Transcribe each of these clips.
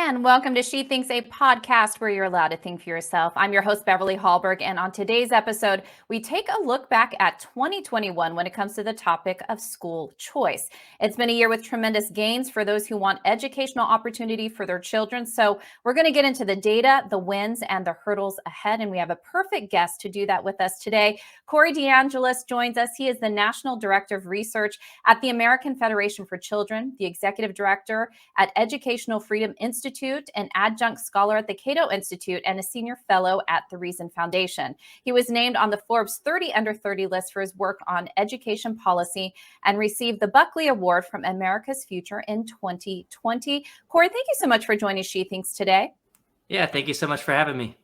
And welcome to She Thinks, a podcast where you're allowed to think for yourself. I'm your host, Beverly Hallberg, and on today's episode, we take a look back at 2021 when it comes to the topic of school choice. It's been a year with tremendous gains for those who want educational opportunity for their children. So we're going to get into the data, the wins, and the hurdles ahead, and we have a perfect guest to do that with us today. DeAngelis joins us. He is the National Director of Research at the American Federation for Children, the Executive Director at Educational Freedom Institute, an adjunct scholar at the Cato Institute, and a senior fellow at the Reason Foundation. He was named on the Forbes 30 Under 30 list for his work on education policy and received the Buckley Award from America's Future in 2020. Corey, thank you so much for joining She Thinks today. Yeah, thank you so much for having me.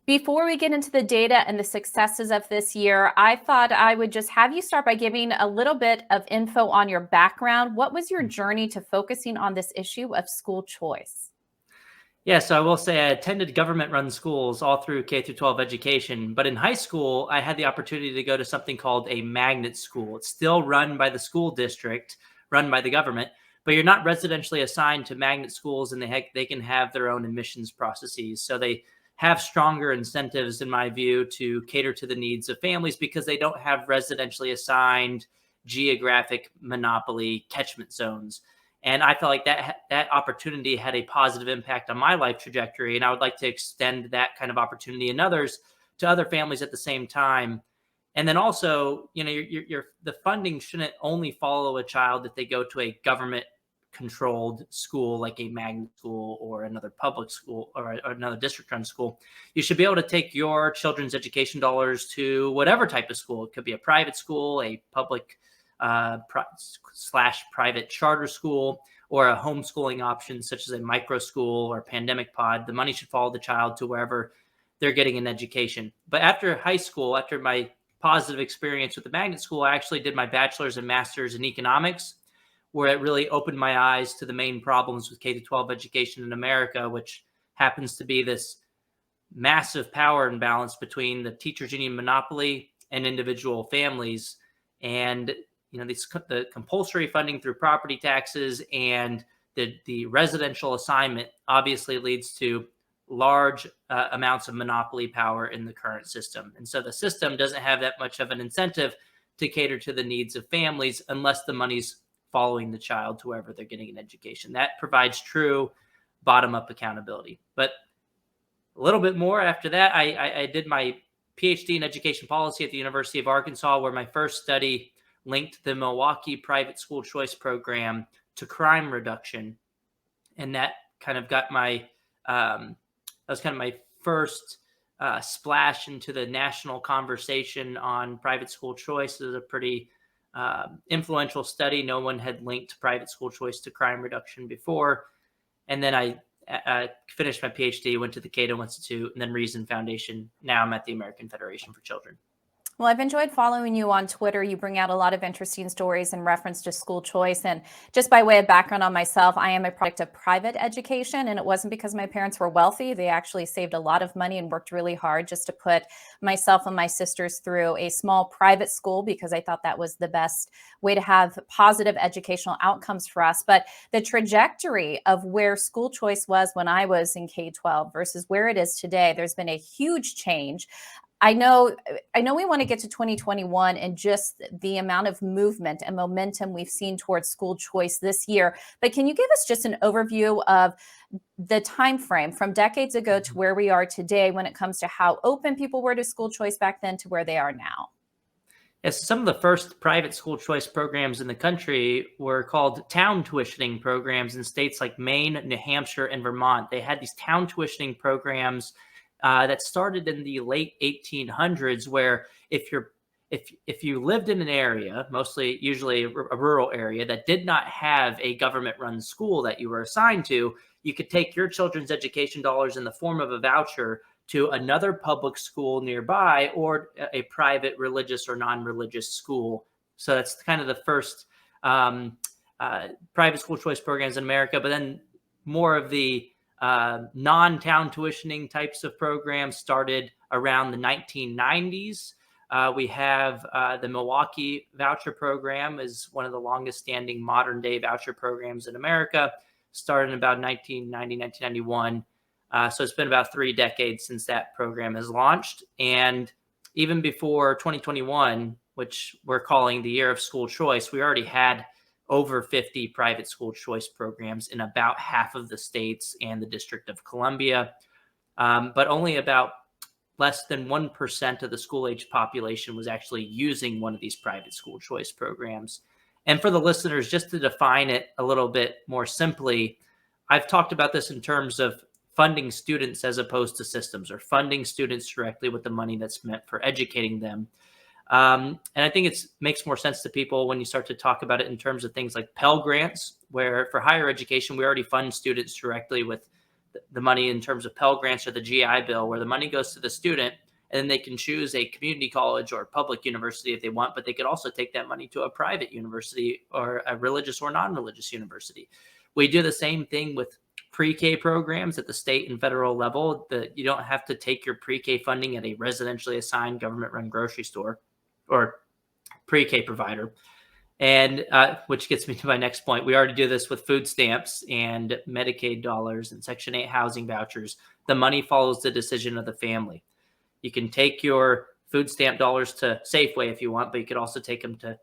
Before we get into the data and the successes of this year, I thought I would just have you start by giving a little bit of info on your background. What was your journey to focusing on this issue of school choice? Yeah, so I will say I attended government-run schools all through K12 education, but in high school, I had the opportunity to go to something called a magnet school. It's still run by the school district, run by the government, but you're not residentially assigned to magnet schools, and they can have their own admissions processes. So they have stronger incentives, in my view, to cater to the needs of families because they don't have residentially assigned geographic monopoly catchment zones. And I felt like that opportunity had a positive impact on my life trajectory. And I would like to extend that kind of opportunity and others to other families at the same time. And then also, the funding shouldn't only follow a child if they go to a government controlled school like a magnet school or another public school or another district run school. You should be able to take your children's education dollars to whatever type of school. It could be a private school, a public private charter school, or a homeschooling option such as a micro school or pandemic pod. The money should follow the child to wherever they're getting an education. But after high school, after my positive experience with the magnet school, I actually did my bachelor's and master's in economics, where it really opened my eyes to the main problems with K-12 education in America, which happens to be this massive power imbalance between the teachers union monopoly and individual families. And the compulsory funding through property taxes and the residential assignment obviously leads to large amounts of monopoly power in the current system. And so the system doesn't have that much of an incentive to cater to the needs of families unless the money's following the child to wherever they're getting an education. That provides true bottom-up accountability. But a little bit more after that, I did my PhD in education policy at the University of Arkansas, where my first study linked the Milwaukee private school choice program to crime reduction. And that kind of got my, that was kind of my first splash into the national conversation on private school choice. It was a pretty influential study. No one had linked private school choice to crime reduction before. And then I finished my PhD, went to the Cato Institute, and then Reason Foundation. Now I'm at the American Federation for Children. Well, I've enjoyed following you on Twitter. You bring out a lot of interesting stories in reference to school choice. And just by way of background on myself, I am a product of private education. And it wasn't because my parents were wealthy. They actually saved a lot of money and worked really hard just to put myself and my sisters through a small private school because I thought that was the best way to have positive educational outcomes for us. But the trajectory of where school choice was when I was in K-12 versus where it is today, there's been a huge change. I know we want to get to 2021 and just the amount of movement and momentum we've seen towards school choice this year. But can you give us just an overview of the time frame from decades ago to where we are today when it comes to how open people were to school choice back then to where they are now? Yes, some of the first private school choice programs in the country were called town tuitioning programs in states like Maine, New Hampshire, and Vermont. They had these town tuitioning programs that started in the late 1800s, where if you lived in an area, usually a rural area, that did not have a government-run school that you were assigned to, you could take your children's education dollars in the form of a voucher to another public school nearby or a private religious or non-religious school. So that's kind of the first private school choice programs in America. But then more of the non-town tuitioning types of programs started around the 1990s. We have the Milwaukee voucher program is one of the longest standing modern day voucher programs in America. started in about 1990, 1991. So it's been about 3 decades since that program has launched. And even before 2021, which we're calling the year of school choice, we already had over 50 private school choice programs in about half of the states and the District of Columbia. But only about less than 1% of the school-age population was actually using one of these private school choice programs. And for the listeners, just to define it a little bit more simply, I've talked about this in terms of funding students as opposed to systems, or funding students directly with the money that's meant for educating them. And I think it makes more sense to people when you start to talk about it in terms of things like Pell Grants, where for higher education, we already fund students directly with the money in terms of Pell Grants or the GI Bill, where the money goes to the student, and then they can choose a community college or public university if they want, but they could also take that money to a private university or a religious or non-religious university. We do the same thing with pre-K programs at the state and federal level. That you don't have to take your pre-K funding at a residentially assigned government-run grocery store or pre-K provider. And which gets me to my next point. We already do this with food stamps and Medicaid dollars and Section 8 housing vouchers. The money follows the decision of the family. You can take your food stamp dollars to Safeway if you want, but you could also take them to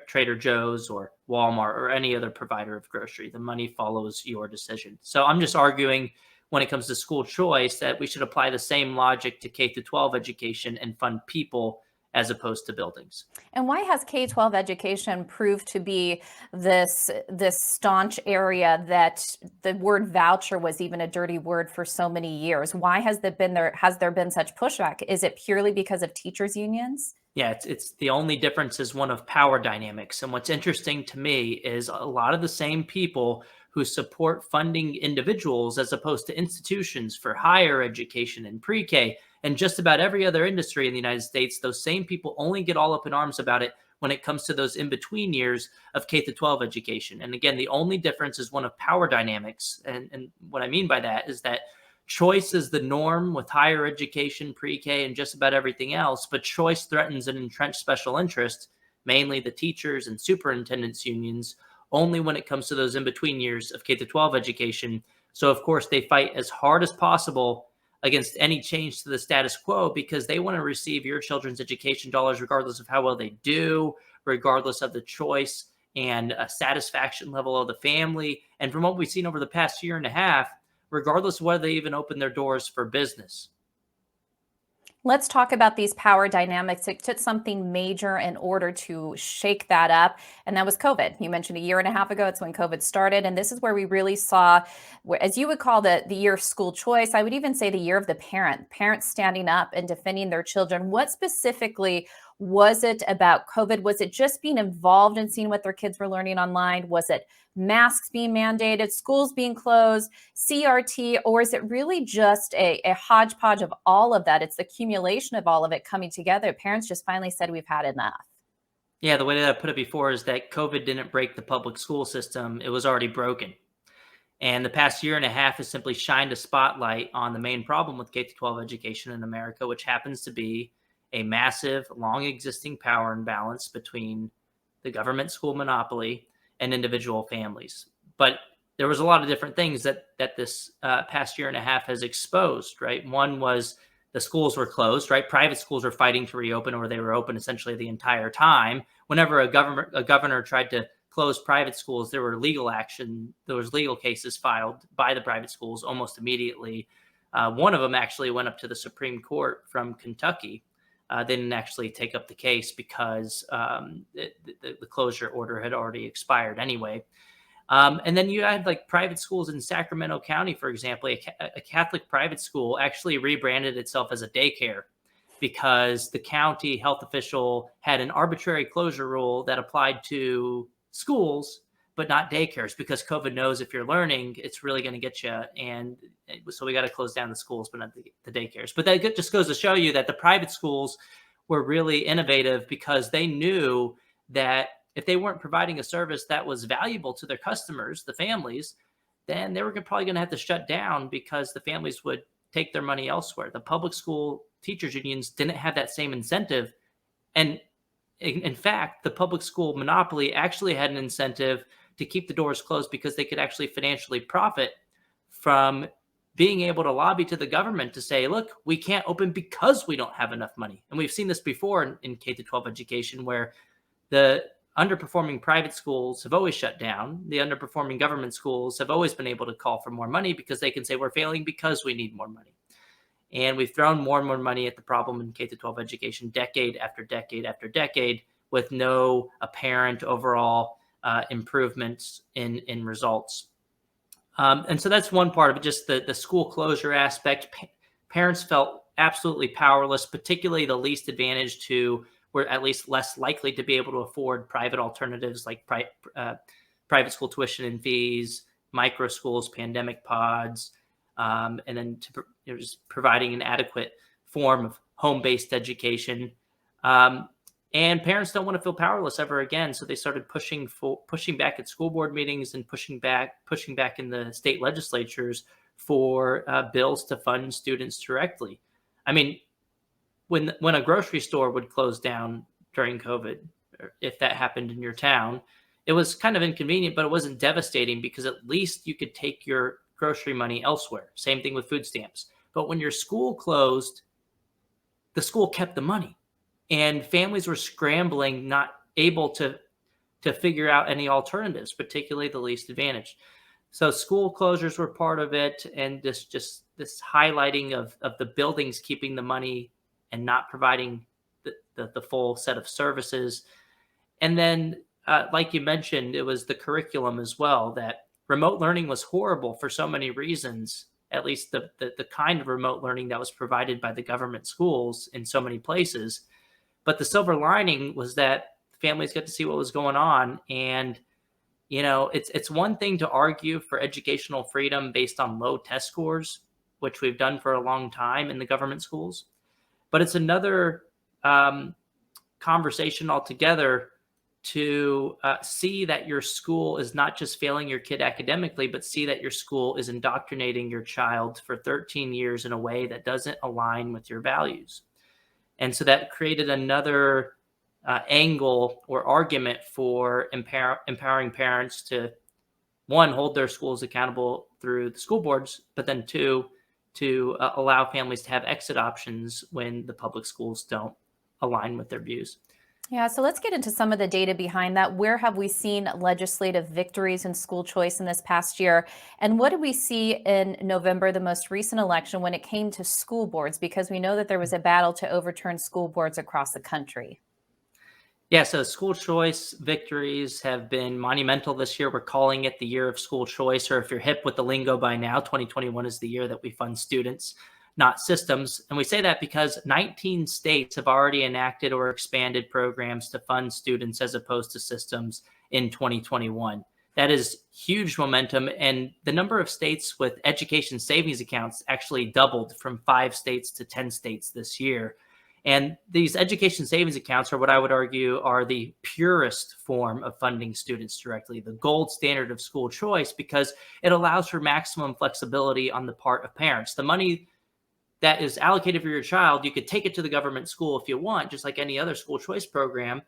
Trader Joe's or Walmart or any other provider of grocery. The money follows your decision. So I'm just arguing when it comes to school choice that we should apply the same logic to K-12 education and fund people as opposed to buildings. And why has K-12 education proved to be this staunch area that the word voucher was even a dirty word for so many years? Why has there been such pushback? Is it purely because of teachers' unions? Yeah, it's the only difference is one of power dynamics. And what's interesting to me is a lot of the same people who support funding individuals as opposed to institutions for higher education and pre-K and just about every other industry in the United States, those same people only get all up in arms about it when it comes to those in-between years of K-12 education. And again, the only difference is one of power dynamics. And what I mean by that is that choice is the norm with higher education, pre-K, and just about everything else, but choice threatens an entrenched special interest, mainly the teachers and superintendents unions, only when it comes to those in-between years of K-12 education. So, of course, they fight as hard as possible against any change to the status quo because they want to receive your children's education dollars regardless of how well they do, regardless of the choice and satisfaction level of the family. And from what we've seen over the past year and a half, regardless of whether they even open their doors for business. Let's talk about these power dynamics. It took something major in order to shake that up, and that was COVID. You mentioned a year and a half ago, it's when COVID started, and this is where we really saw, as you would call the year of school choice, I would even say the year of the parents standing up and defending their children. What specifically was it about COVID? Was it just being involved and seeing what their kids were learning online? Was it masks being mandated, schools being closed, CRT, or is it really just a hodgepodge of all of that? It's the accumulation of all of it coming together. Parents just finally said, we've had enough. Yeah, the way that I put it before is that COVID didn't break the public school system. It was already broken. And the past year and a half has simply shined a spotlight on the main problem with K-12 education in America, which happens to be a massive, long existing power imbalance between the government school monopoly and individual families. But there was a lot of different things that this past year and a half has exposed, right? One was the schools were closed, right? Private schools were fighting to reopen, or they were open essentially the entire time. Whenever a governor tried to close private schools, there were legal action. There was legal cases filed by the private schools almost immediately. One of them actually went up to the Supreme Court from Kentucky. They didn't actually take up the case because the closure order had already expired anyway. And then you had like private schools in Sacramento County, for example. A Catholic private school actually rebranded itself as a daycare because the county health official had an arbitrary closure rule that applied to schools, but not daycares, because COVID knows if you're learning, it's really going to get you. And so we got to close down the schools, but not the daycares. But that just goes to show you that the private schools were really innovative because they knew that if they weren't providing a service that was valuable to their customers, the families, then they were probably going to have to shut down because the families would take their money elsewhere. The public school teachers unions didn't have that same incentive. And in fact, the public school monopoly actually had an incentive to keep the doors closed because they could actually financially profit from being able to lobby to the government to say, look, we can't open because we don't have enough money. And we've seen this before in K-12 education, where the underperforming private schools have always shut down. The underperforming government schools have always been able to call for more money because they can say we're failing because we need more money. And we've thrown more and more money at the problem in K-12 education decade after decade after decade with no apparent overall improvements in results. And so that's one part of it, just the school closure aspect. Parents felt absolutely powerless, particularly the least advantaged who were at least less likely to be able to afford private alternatives like private school tuition and fees, micro schools, pandemic pods, and then just providing an adequate form of home-based education. And parents don't want to feel powerless ever again, so they started pushing back at school board meetings and pushing back in the state legislatures for bills to fund students directly. I mean, when a grocery store would close down during COVID, or if that happened in your town, it was kind of inconvenient, but it wasn't devastating because at least you could take your grocery money elsewhere. Same thing with food stamps. But when your school closed, the school kept the money. And families were scrambling, not able to figure out any alternatives, particularly the least advantaged. So school closures were part of it, and just this highlighting of the buildings keeping the money and not providing the full set of services. And then, like you mentioned, it was the curriculum as well, that remote learning was horrible for so many reasons, at least the kind of remote learning that was provided by the government schools in so many places. But the silver lining was that families got to see what was going on. And, it's one thing to argue for educational freedom based on low test scores, which we've done for a long time in the government schools. But it's another conversation altogether to see that your school is not just failing your kid academically, but see that your school is indoctrinating your child for 13 years in a way that doesn't align with your values. And so that created another angle or argument for empowering parents to, one, hold their schools accountable through the school boards, but then two, to allow families to have exit options when the public schools don't align with their views. Yeah, so let's get into some of the data behind that. Where have we seen legislative victories in school choice in this past year? And what did we see in November, the most recent election, when it came to school boards? Because we know that there was a battle to overturn school boards across the country. Yeah, so school choice victories have been monumental this year. We're calling it the year of school choice, or if you're hip with the lingo by now, 2021 is the year that we fund students, not systems. And we say that because 19 states have already enacted or expanded programs to fund students as opposed to systems in 2021. That is huge momentum. And the number of states with education savings accounts actually doubled from 5 states to 10 states this year. And these education savings accounts are what I would argue are the purest form of funding students directly, the gold standard of school choice, because it allows for maximum flexibility on the part of parents. The money that is allocated for your child, you could take it to the government school if you want, just like any other school choice program.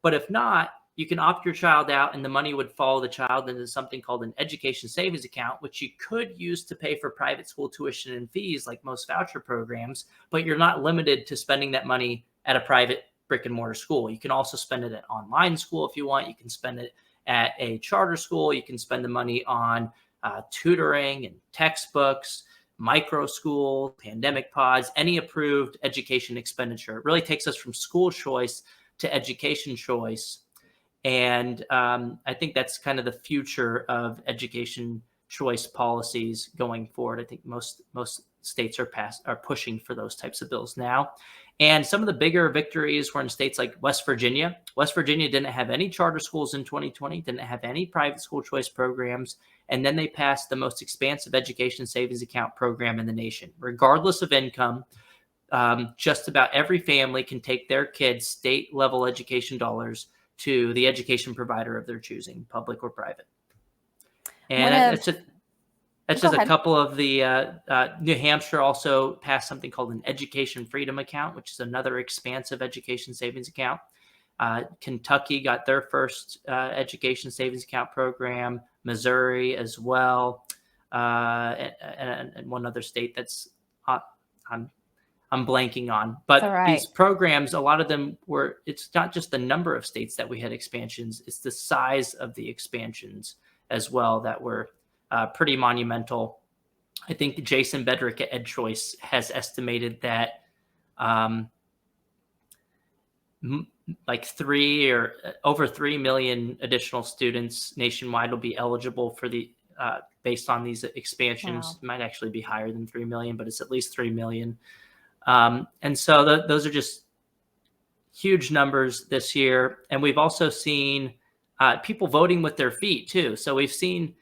But if not, you can opt your child out and the money would follow the child into something called an education savings account, which you could use to pay for private school tuition and fees like most voucher programs, but you're not limited to spending that money at a private brick and mortar school. You can also spend it at online school if you want. You can spend it at a charter school. You can spend the money on tutoring and textbooks, micro school, pandemic pods, any approved education expenditure. It really takes us from school choice to education choice. And I think that's kind of the future of education choice policies going forward. I think most states are pushing for those types of bills now. And some of the bigger victories were in states like West Virginia. West Virginia didn't have any charter schools in 2020, didn't have any private school choice programs. And then they passed the most expansive education savings account program in the nation. Regardless of income, just about every family can take their kids' state level education dollars to the education provider of their choosing, public or private. And that's just a couple of the, New Hampshire also passed something called an education freedom account, which is another expansive education savings account. Kentucky got their first education savings account program, Missouri as well, and one other state that's I'm blanking on. But these programs, a lot of them were, it's not just the number of states that we had expansions, it's the size of the expansions as well that were pretty monumental. I think Jason Bedrick at EdChoice has estimated that like 3 or over 3 million additional students nationwide will be eligible for the based on these expansions. Wow. It might actually be higher than 3 million, but it's at least 3 million. And so those are just huge numbers this year. And we've also seen people voting with their feet too. So we've seen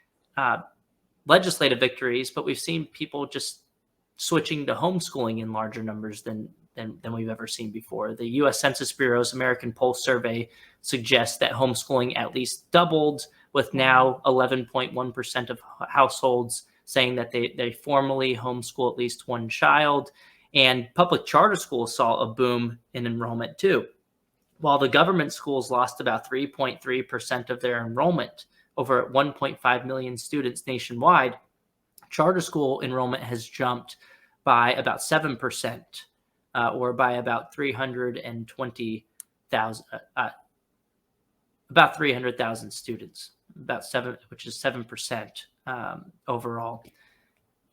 legislative victories, but we've seen people just switching to homeschooling in larger numbers than we've ever seen before. The U.S. Census Bureau's American Pulse survey suggests that homeschooling at least doubled, with now 11.1% of households saying that they formally homeschool at least one child. And public charter schools saw a boom in enrollment too. While the government schools lost about 3.3% of their enrollment, over 1.5 million students nationwide, charter school enrollment has jumped by about 7%, or by about 300,000 students, which is 7% overall.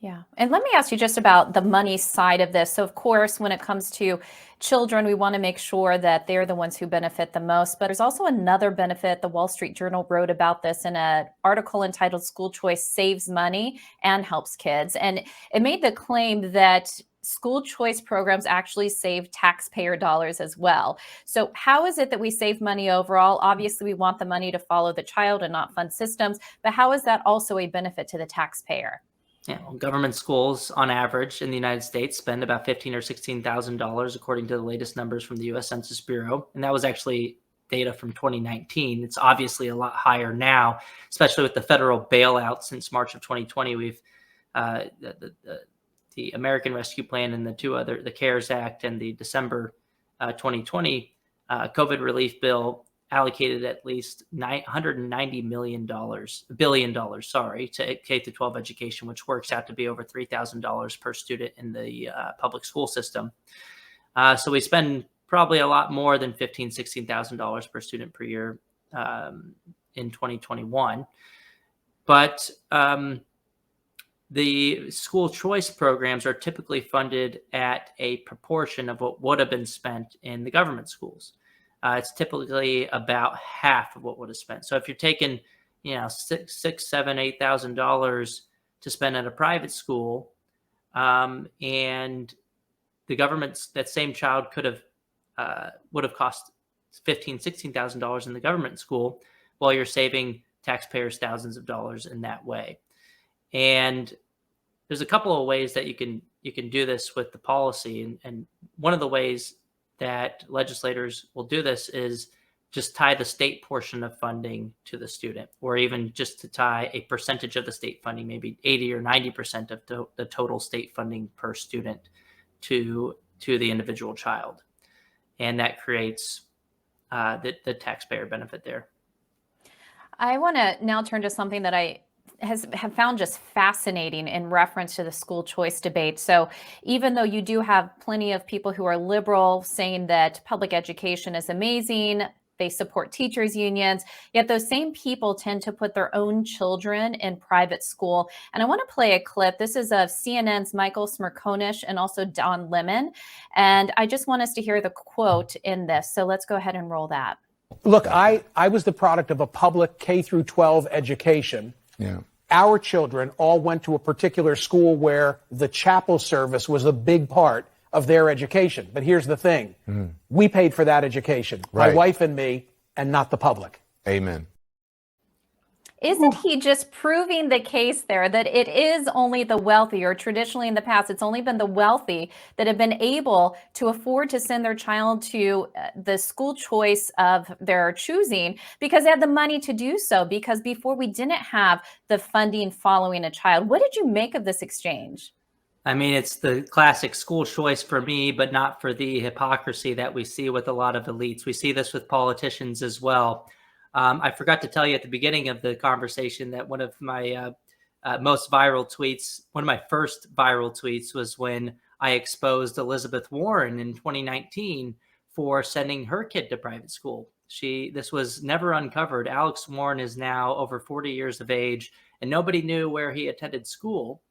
Yeah. And let me ask you just about the money side of this. So, of course, when it comes to children, we want to make sure that they're the ones who benefit the most. But there's also another benefit. The Wall Street Journal wrote about this in an article entitled "School Choice Saves Money and Helps Kids." And it made the claim that school choice programs actually save taxpayer dollars as well. So how is it that we save money overall? Obviously, we want the money to follow the child and not fund systems. But how is that also a benefit to the taxpayer? Yeah, well, government schools, on average, in the United States, spend about $15,000 or $16,000, according to the latest numbers from the U.S. Census Bureau, and that was actually data from 2019. It's obviously a lot higher now, especially with the federal bailout since March of 2020. We've the American Rescue Plan and the CARES Act and the December 2020 COVID relief bill allocated at least $190 billion to K12 education, which works out to be over $3,000 per student in the public school system. So we spend probably a lot more than $15,000, $16,000 per student per year in 2021. But the school choice programs are typically funded at a proportion of what would have been spent in the government schools. It's typically about half of what would have spent. So if you're taking, $6,000, $7,000, $8,000 to spend at a private school, and the government's, that same child would have cost $15,000, $16,000 in the government school, while you're saving taxpayers thousands of dollars in that way. And there's a couple of ways that you can do this with the policy, and one of the ways that legislators will do this is just tie the state portion of funding to the student, or even just to tie a percentage of the state funding, maybe 80 or 90% of the total state funding per student to the individual child. And that creates the taxpayer benefit there. I want to now turn to something that I have found just fascinating in reference to the school choice debate. So even though you do have plenty of people who are liberal saying that public education is amazing, they support teachers unions, yet those same people tend to put their own children in private school. And I want to play a clip. This is of CNN's Michael Smerconish and also Don Lemon. And I just want us to hear the quote in this. So let's go ahead and roll that. Look, I was the product of a public K-12 education. Yeah. Our children all went to a particular school where the chapel service was a big part of their education. But here's the thing. We paid for that education, Right. my wife and me, and not the public. Amen. Isn't he just proving the case there that it is only the wealthy, or traditionally in the past, it's only been the wealthy that have been able to afford to send their child to the school choice of their choosing because they had the money to do so, because before we didn't have the funding following a child. What did you make of this exchange? I mean, it's the classic school choice for me, but not for the hypocrisy that we see with a lot of elites. We see this with politicians as well. I forgot to tell you at the beginning of the conversation that one of my most viral tweets, one of my first viral tweets was when I exposed Elizabeth Warren in 2019 for sending her kid to private school. This was never uncovered. Alex Warren is now over 40 years of age, and nobody knew where he attended school.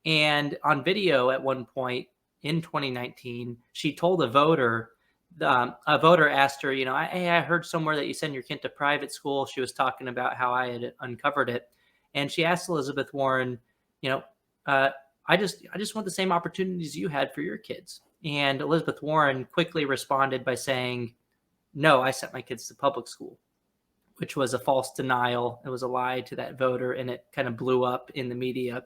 And on video at one point in 2019, she told a voter asked her, hey, I heard somewhere that you send your kid to private school. She was talking about how I had uncovered it. And she asked Elizabeth Warren, I just want the same opportunities you had for your kids. And Elizabeth Warren quickly responded by saying, no, I sent my kids to public school, which was a false denial. It was a lie to that voter, and it kind of blew up in the media.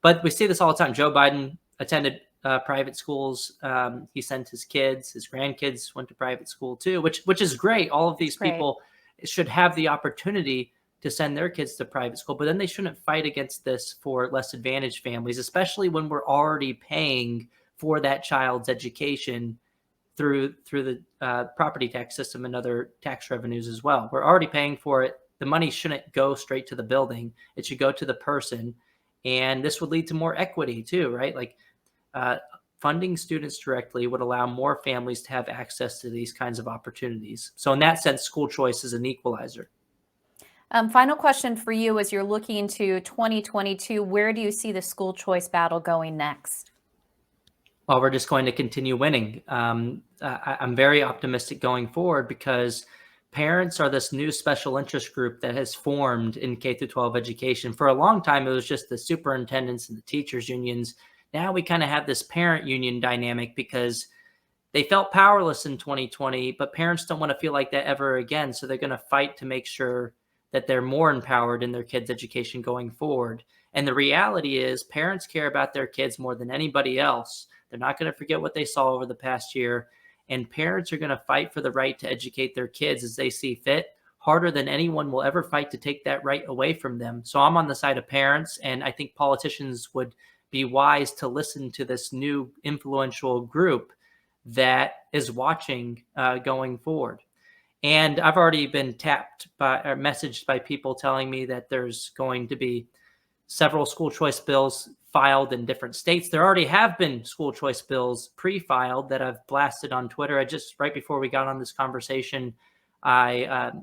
But we see this all the time. Joe Biden attended private schools. He sent his kids, his grandkids went to private school too, which is great. All of these people should have the opportunity to send their kids to private school, but then they shouldn't fight against this for less advantaged families, especially when we're already paying for that child's education through the property tax system and other tax revenues as well. We're already paying for it. The money shouldn't go straight to the building. It should go to the person. And this would lead to more equity too, right? Like funding students directly would allow more families to have access to these kinds of opportunities. So in that sense, school choice is an equalizer. Final question for you as you're looking to 2022, where do you see the school choice battle going next? Well, we're just going to continue winning. I'm very optimistic going forward because parents are this new special interest group that has formed in K-12 education. For a long time, it was just the superintendents and the teachers unions. Now we kind of have this parent union dynamic because they felt powerless in 2020, but parents don't want to feel like that ever again. So they're going to fight to make sure that they're more empowered in their kids' education going forward. And the reality is parents care about their kids more than anybody else. They're not going to forget what they saw over the past year. And parents are going to fight for the right to educate their kids as they see fit, harder than anyone will ever fight to take that right away from them. So I'm on the side of parents, and I think politicians would be wise to listen to this new influential group that is watching going forward. And I've already been tapped by or messaged by people telling me that there's going to be several school choice bills filed in different states. There already have been school choice bills pre-filed that I've blasted on Twitter. I just, right before we got on this conversation, I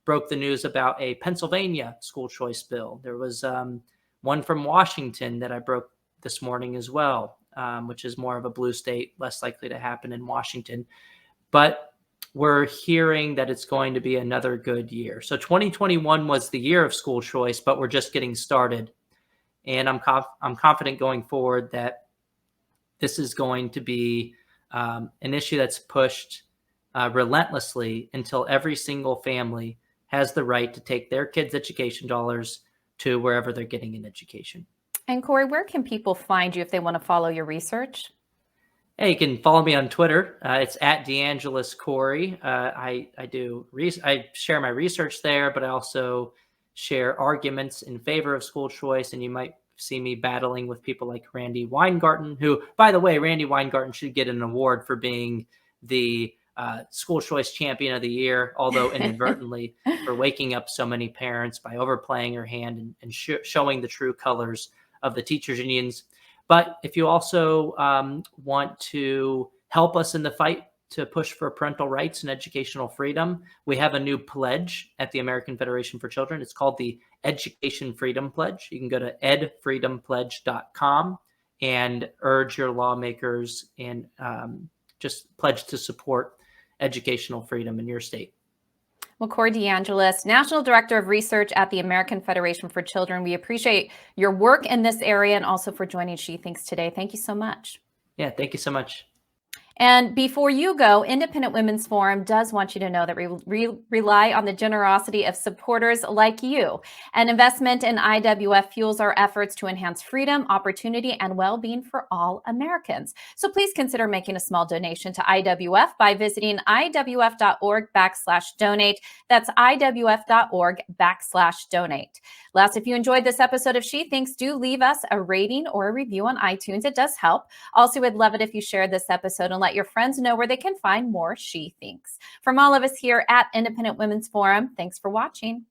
broke the news about a Pennsylvania school choice bill. There was one from Washington that I broke this morning as well, which is more of a blue state, less likely to happen in Washington. But we're hearing that it's going to be another good year. So 2021 was the year of school choice, but we're just getting started. And I'm confident going forward that this is going to be an issue that's pushed relentlessly until every single family has the right to take their kids' education dollars to wherever they're getting an education. And Corey, where can people find you if they want to follow your research? Hey, you can follow me on Twitter. It's at DeAngelis Corey. I share my research there, but I also share arguments in favor of school choice. And you might see me battling with people like Randy Weingarten, who, by the way, Randy Weingarten should get an award for being the school choice champion of the year, although inadvertently, for waking up so many parents by overplaying her hand and showing the true colors of the teachers unions. But if you also want to help us in the fight to push for parental rights and educational freedom, we have a new pledge at the American Federation for Children. It's called the Education Freedom Pledge. You can go to edfreedompledge.com and urge your lawmakers and just pledge to support educational freedom in your state. Well, Corey DeAngelis, National Director of Research at the American Federation for Children. We appreciate your work in this area and also for joining She Thinks today. Thank you so much. Yeah, thank you so much. And before you go, Independent Women's Forum does want you to know that we rely on the generosity of supporters like you. An investment in IWF fuels our efforts to enhance freedom, opportunity, and well-being for all Americans. So please consider making a small donation to IWF by visiting iwf.org/donate. That's iwf.org/donate. Last, if you enjoyed this episode of She Thinks, do leave us a rating or a review on iTunes. It does help. Also, we'd love it if you shared this episode and let your friends know where they can find more She Thinks. From all of us here at Independent Women's Forum, thanks for watching.